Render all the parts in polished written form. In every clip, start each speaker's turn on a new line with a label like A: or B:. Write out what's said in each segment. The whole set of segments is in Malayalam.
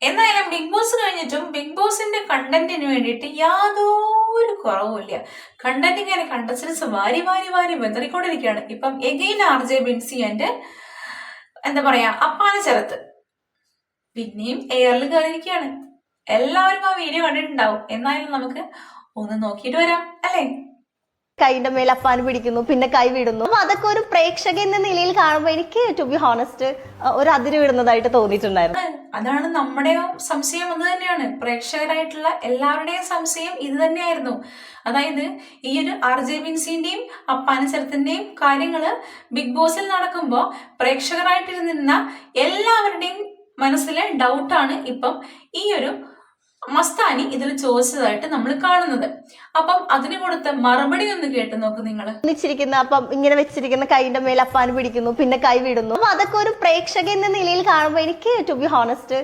A: എന്തായാലും ബിഗ് ബോസ് കഴിഞ്ഞിട്ടും ബിഗ് ബോസിന്റെ കണ്ടന്റിന് വേണ്ടിയിട്ട് യാതൊരു കുറവുമില്ല. കണ്ടന്റ് ഇങ്ങനെ കണ്ടസ്റ്റൻസ് വാരി വാരി വാരി വെതറിക്കൊണ്ടിരിക്കുകയാണ്. ഇപ്പം എഗെയിൻ RJ ബിൻസി ആൻഡ് എന്താ പറയാ അപ്പാന ശരത്ത് പിന്നെയും എയറിൽ കയറിയിരിക്കുകയാണ്. എല്ലാവരും ആ വീഡിയോ കണ്ടിട്ടുണ്ടാവും. എന്നാലും നമുക്ക് ഒന്ന് നോക്കിയിട്ട് വരാം അല്ലേ.
B: കൈന്റെ മേൽ അപ്പാൻ പിടിക്കുന്നു, പിന്നെ കൈ വിടുന്നു. അപ്പൊ അതൊക്കെ ഒരു പ്രേക്ഷകൻ എന്ന നിലയിൽ കാണുമ്പോൾ എനിക്ക് ടു ബി ഹോണസ്റ്റ് ഒരു അതിര് വിടുന്നതായിട്ട് തോന്നിയിട്ടുണ്ടായിരുന്നു.
A: അതാണ് നമ്മുടെ സംശയം. അത് തന്നെയാണ് പ്രേക്ഷകരായിട്ടുള്ള എല്ലാവരുടെയും സംശയം. ഇത് തന്നെയായിരുന്നു. അതായത് ഈ ഒരു RJ ബിൻസിന്റെയും അപ്പാന ശരത്തിന്റെയും കാര്യങ്ങള് ബിഗ് ബോസിൽ നടക്കുമ്പോൾ പ്രേക്ഷകരായിട്ടിരുന്ന എല്ലാവരുടെയും മനസ്സിലെ ഡൗട്ടാണ് ഇപ്പം ഈ ഒരു മസ്താനി ഇതിൽ ചോദിച്ചതായിട്ട് നമ്മൾ കാണുന്നത്. അപ്പം അതിന് കൊടുത്ത മറുപടി ഒന്ന് കേട്ട് നോക്ക് നിങ്ങള്.
B: അപ്പം ഇങ്ങനെ വെച്ചിരിക്കുന്ന കൈന്റെ മേൽ അപ്പാൻ പിടിക്കുന്നു, പിന്നെ കൈ വിടുന്നു. അപ്പൊ അതൊക്കെ ഒരു പ്രേക്ഷകൻ എന്ന നിലയിൽ കാണുമ്പോൾ എനിക്ക് ടു ബി ഹോണസ്റ്റ്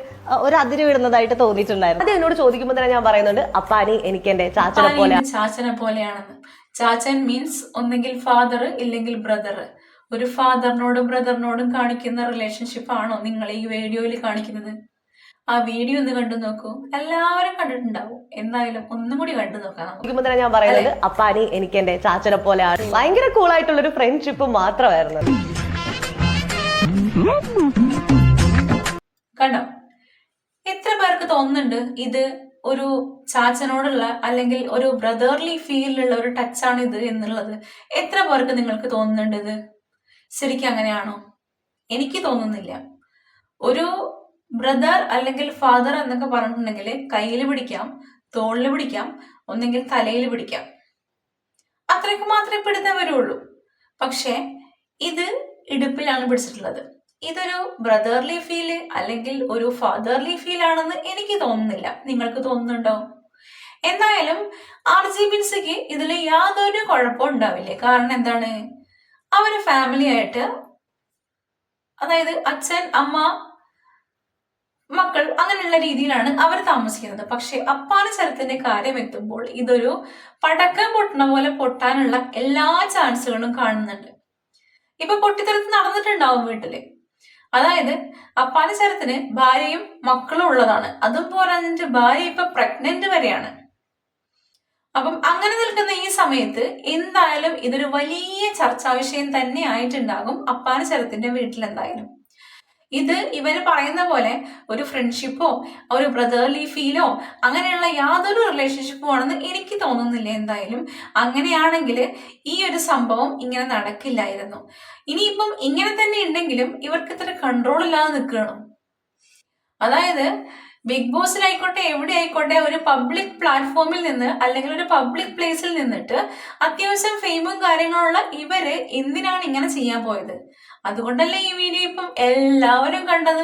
B: ഒരു അതിര് വിടുന്നതായിട്ട് തോന്നിയിട്ടുണ്ടായിരുന്നു.
C: അത് എന്നോട് ചോദിക്കുമ്പോൾ തന്നെ ഞാൻ പറയുന്നുണ്ട് അപ്പാനി എനിക്ക് എന്റെ
A: ചാച്ചനെ പോലെയാണെന്ന്. ചാച്ചൻ മീൻസ് ഒന്നെങ്കിൽ ഫാദർ ഇല്ലെങ്കിൽ ബ്രദർ. ഒരു ഫാദറിനോടും ബ്രദറിനോടും കാണിക്കുന്ന റിലേഷൻഷിപ്പ് ആണോ നിങ്ങൾ ഈ വീഡിയോയിൽ കാണിക്കുന്നത്? ആ വീഡിയോ ഒന്ന് കണ്ടു നോക്കൂ. എല്ലാവരും കണ്ടിട്ടുണ്ടാവും. എന്തായാലും ഒന്നും കൂടി കണ്ടു നോക്കാം.
C: ഞാൻ പറയുന്നത് അപ്പാനി എനിക്ക് എന്റെ ചാച്ചനെ പോലെയാണ്. ഭയങ്കര കൂളായിട്ടുള്ളൊരു ഫ്രണ്ട്ഷിപ്പ് മാത്രമായിരുന്നു.
A: കണ്ടോ, എത്ര പേർക്ക് തോന്നുന്നുണ്ട് ഇത് ഒരു ചാച്ചനോടുള്ള അല്ലെങ്കിൽ ഒരു ബ്രദർലി ഫീലിലുള്ള ഒരു ടച്ചാണ് ഇത് എന്നുള്ളത്? എത്ര പേർക്ക് നിങ്ങൾക്ക് തോന്നുന്നുണ്ട് ഇത് ശരിക്കും അങ്ങനെയാണോ? എനിക്ക് തോന്നുന്നില്ല. ഒരു ബ്രദർ അല്ലെങ്കിൽ ഫാദർ എന്നൊക്കെ പറഞ്ഞിട്ടുണ്ടെങ്കിൽ കയ്യിൽ പിടിക്കാം, തോളിൽ പിടിക്കാം, ഒന്നെങ്കിൽ തലയിൽ പിടിക്കാം. അത്രയ്ക്ക് മാത്രമേ പിടുത്തം വരുള്ളൂ. പക്ഷെ ഇത് ഇടുപ്പിലാണ് പിടിച്ചിട്ടുള്ളത്. ഇതൊരു ബ്രദർലി ഫീല് അല്ലെങ്കിൽ ഒരു ഫാദർലി ഫീൽ ആണെന്ന് എനിക്ക് തോന്നുന്നില്ല. നിങ്ങൾക്ക് തോന്നുന്നുണ്ടോ? എന്തായാലും RJ ബിൻസിക്ക് ഇതിൽ യാതൊരു കുഴപ്പവും ഉണ്ടാവില്ലേ. കാരണം എന്താണ്, അവര് ഫാമിലി ആയിട്ട്, അതായത് അച്ഛൻ, അമ്മ, മക്കൾ അങ്ങനെയുള്ള രീതിയിലാണ് അവർ താമസിക്കുന്നത്. പക്ഷെ അപ്പാന ശരത്തിന്റെ കാര്യം എത്തുമ്പോൾ ഇതൊരു പടക്കം പൊട്ടണ പോലെ പൊട്ടാനുള്ള എല്ലാ ചാൻസുകളും കാണുന്നുണ്ട്. ഇപ്പൊ പൊട്ടിത്തെറിച്ച് നടന്നിട്ടുണ്ടാവും വീട്ടില്. അതായത് അപ്പാന ശരത്തിന് ഭാര്യയും മക്കളും ഉള്ളതാണ്. അതും പോരാഞ്ഞിട്ട് ഭാര്യ ഇപ്പൊ പ്രഗ്നന്റ് വരെയാണ്. അപ്പം അങ്ങനെ നിൽക്കുന്ന ഈ സമയത്ത് എന്തായാലും ഇതൊരു വലിയ ചർച്ചാ വിഷയം തന്നെ ആയിട്ടുണ്ടാകും അപ്പാന ശരത്തിന്റെ വീട്ടിൽ. എന്തായാലും ഇത് ഇവര് പറയുന്ന പോലെ ഒരു ഫ്രണ്ട്ഷിപ്പോ ഒരു ബ്രദർലി ഫീലോ അങ്ങനെയുള്ള യാതൊരു റിലേഷൻഷിപ്പോ ആണെന്ന് എനിക്ക് തോന്നുന്നില്ല. എന്തായാലും അങ്ങനെയാണെങ്കിൽ ഈ ഒരു സംഭവം ഇങ്ങനെ നടക്കില്ലായിരുന്നു. ഇനിയിപ്പം ഇങ്ങനെ തന്നെ ഉണ്ടെങ്കിലും ഇവർക്ക് ഇത്ര കൺട്രോൾ ഇല്ലാതെ നിൽക്കണം. അതായത് ബിഗ് ബോസിലായിക്കോട്ടെ എവിടെ ആയിക്കോട്ടെ ഒരു പബ്ലിക് പ്ലാറ്റ്ഫോമിൽ നിന്ന് അല്ലെങ്കിൽ ഒരു പബ്ലിക് പ്ലേസിൽ നിന്നിട്ട് അത്യാവശ്യം ഫെയിമും കാര്യങ്ങളുള്ള ഇവര് എന്തിനാണ് ഇങ്ങനെ ചെയ്യാൻ പോയത്? അതുകൊണ്ടല്ലേ ഈ വീഡിയോ ഇപ്പം എല്ലാവരും കണ്ടത്.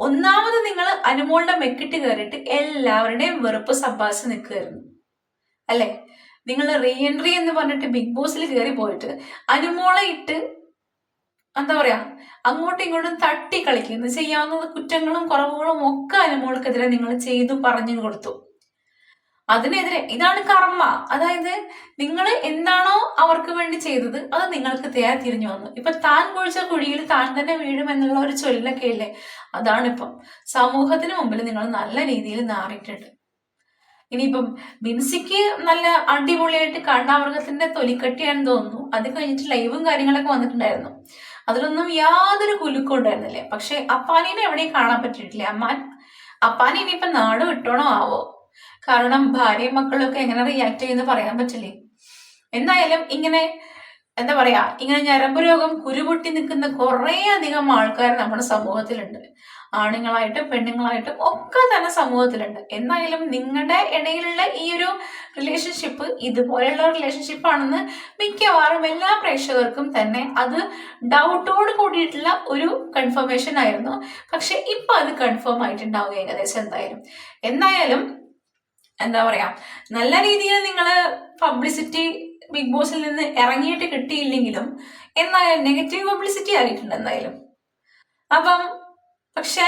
A: ഒന്നാമത് നിങ്ങൾ അനുമോളുടെ മെക്കിട്ട് കയറിയിട്ട് എല്ലാവരുടെയും വെറുപ്പ് സംഭാഷിച്ച് നിൽക്കുകയായിരുന്നു അല്ലെ. നിങ്ങൾ റീ എൻട്രി എന്ന് പറഞ്ഞിട്ട് ബിഗ് ബോസിൽ കയറി പോയിട്ട് അനുമോളെ ഇട്ട് എന്താ പറയാ അങ്ങോട്ടും ഇങ്ങോട്ടും തട്ടി കളിക്കുന്നു. ചെയ്യാവുന്ന കുറ്റങ്ങളും കുറവുകളും ഒക്കെ അനുമോൾക്കെതിരെ നിങ്ങൾ ചെയ്തു പറഞ്ഞു കൊടുത്തു. അതിനെതിരെ ഇതാണ് കർമ്മ. അതായത് നിങ്ങൾ എന്താണോ അവർക്ക് വേണ്ടി ചെയ്തത് അത് നിങ്ങൾക്ക് തിരിഞ്ഞു വന്നു. ഇപ്പൊ താൻ കുഴിച്ച കുഴിയിൽ താൻ തന്നെ വീഴും എന്നുള്ള ഒരു ചൊല്ലൊക്കെ ഇല്ലേ, അതാണിപ്പം സമൂഹത്തിന് മുമ്പിൽ നിങ്ങൾ നല്ല രീതിയിൽ നാറിയിട്ടുണ്ട്. ഇനിയിപ്പം ബിൻസിക്ക് നല്ല അടിപൊളിയായിട്ട് കാണ്ടാമൃഗത്തിന്റെ തൊലിക്കട്ടിയാണെന്ന് തോന്നുന്നു. അത് കഴിഞ്ഞിട്ട് ലൈവും കാര്യങ്ങളൊക്കെ വന്നിട്ടുണ്ടായിരുന്നു. അതിലൊന്നും യാതൊരു കുലുക്കം ഉണ്ടായിരുന്നില്ലേ. പക്ഷെ അപ്പാനീനെ എവിടെയും കാണാൻ പറ്റിയിട്ടില്ല. അപ്പാനി ഇനിയിപ്പം നാട് വിട്ടോണോ ആവോ? കാരണം ഭാര്യയും മക്കളൊക്കെ എങ്ങനെ റിയാക്ട് ചെയ്യുന്ന പറയാൻ പറ്റില്ലേ. എന്തായാലും ഇങ്ങനെ എന്താ പറയാ ഇങ്ങനെ ഞരമ്പ് രോഗം കുരുപൊട്ടി നിൽക്കുന്ന കുറേ അധികം ആൾക്കാർ നമ്മുടെ സമൂഹത്തിലുണ്ട്. ആണുങ്ങളായിട്ടും പെണ്ണുങ്ങളായിട്ടും ഒക്കെ തന്നെ സമൂഹത്തിലുണ്ട്. എന്തായാലും നിങ്ങളുടെ ഇടയിലുള്ള ഈ ഒരു റിലേഷൻഷിപ്പ് ഇതുപോലെയുള്ള റിലേഷൻഷിപ്പ് ആണെന്ന് മിക്കവാറും എല്ലാ പ്രേക്ഷകർക്കും തന്നെ അത് ഡൗട്ടോട് കൂടിയിട്ടുള്ള ഒരു കൺഫർമേഷൻ ആയിരുന്നു. പക്ഷെ ഇപ്പൊ അത് കൺഫേം ആയിട്ടുണ്ടാവുക ഏകദേശം. എന്തായാലും എന്താ പറയാ നല്ല രീതിയിൽ നിങ്ങൾ പബ്ലിസിറ്റി ബിഗ് ബോസിൽ നിന്ന് ഇറങ്ങിയിട്ട് കിട്ടിയില്ലെങ്കിലും എന്നാലും നെഗറ്റീവ് പബ്ലിസിറ്റി ആയിട്ടുണ്ട് എന്തായാലും. അപ്പം പക്ഷെ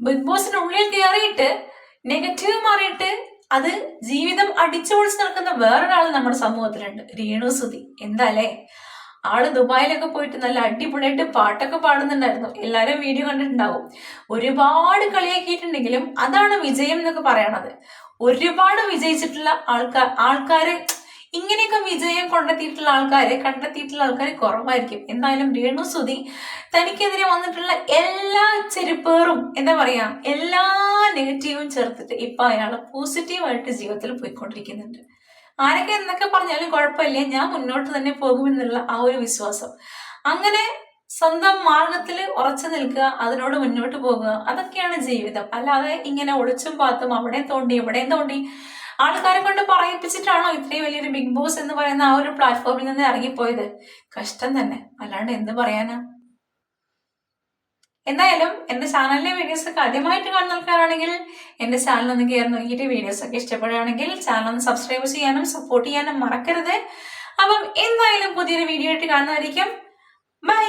A: ബിഗ് ബോസിനുള്ളിൽ കയറിയിട്ട് നെഗറ്റീവ് മാറിയിട്ട് അത് ജീവിതം അടിച്ചു പൊളിച്ച് നിൽക്കുന്ന വേറൊരാൾ നമ്മുടെ സമൂഹത്തിലുണ്ട്, രേണു സുധി. എന്താ അല്ലേ, ആള് ദുബായിലൊക്കെ പോയിട്ട് നല്ല അടിപൊളിയായിട്ട് പാട്ടൊക്കെ പാടുന്നുണ്ടായിരുന്നു. എല്ലാരും വീഡിയോ കണ്ടിട്ടുണ്ടാവും. ഒരുപാട് കളിയാക്കിയിട്ടുണ്ടെങ്കിലും അതാണ് വിജയം എന്നൊക്കെ പറയണത്. ഒരുപാട് വിജയിച്ചിട്ടുള്ള ആൾക്കാര് ഇങ്ങനെയൊക്കെ വിജയം കണ്ടെത്തിയിട്ടുള്ള ആൾക്കാര് കുറവായിരിക്കും. എന്തായാലും രേണുസുതി തനിക്കെതിരെ വന്നിട്ടുള്ള എല്ലാ ചെരുപ്പേറും എന്താ പറയാ എല്ലാ നെഗറ്റീവും ചേർത്തിട്ട് ഇപ്പൊ അയാള് പോസിറ്റീവായിട്ട് ജീവിതത്തിൽ പോയിക്കൊണ്ടിരിക്കുന്നുണ്ട്. ആരൊക്കെ എന്തൊക്കെ പറഞ്ഞാലും കുഴപ്പമില്ല, ഞാൻ മുന്നോട്ട് തന്നെ പോകുമെന്നുള്ള ആ ഒരു വിശ്വാസം, അങ്ങനെ സ്വന്തം മാർഗത്തിൽ ഉറച്ചു നിൽക്കുക, അതിനോട് മുന്നോട്ട് പോകുക, അതൊക്കെയാണ് ജീവിതം. അല്ലാതെ ഇങ്ങനെ ഒളിച്ചും പാത്തും അവിടെ തോണ്ടി എവിടെയും തോണ്ടി ആൾക്കാരെ കൊണ്ട് പറയിപ്പിച്ചിട്ടാണോ ഇത്രയും വലിയൊരു ബിഗ് ബോസ് എന്ന് പറയുന്ന ആ ഒരു പ്ലാറ്റ്ഫോമിൽ നിന്ന് ഇറങ്ങിപ്പോയത്? കഷ്ടം തന്നെ, അല്ലാണ്ട് എന്ത് പറയാനാ. എന്തായാലും എന്റെ ചാനലിലെ വീഡിയോസ് ഒക്കെ ആദ്യമായിട്ട് കാണുന്ന ആൾക്കാരാണെങ്കിൽ എന്റെ ചാനൽ ഒന്ന് കയറി നോക്കിയിട്ട് വീഡിയോസ് ഒക്കെ ഇഷ്ടപ്പെടുകയാണെങ്കിൽ ചാനൽ ഒന്ന് സബ്സ്ക്രൈബ് ചെയ്യാനും സപ്പോർട്ട് ചെയ്യാനും മറക്കരുത്. അപ്പം എന്തായാലും പുതിയൊരു വീഡിയോ ആയിട്ട് കാണുന്നതായിരിക്കും. ബൈ.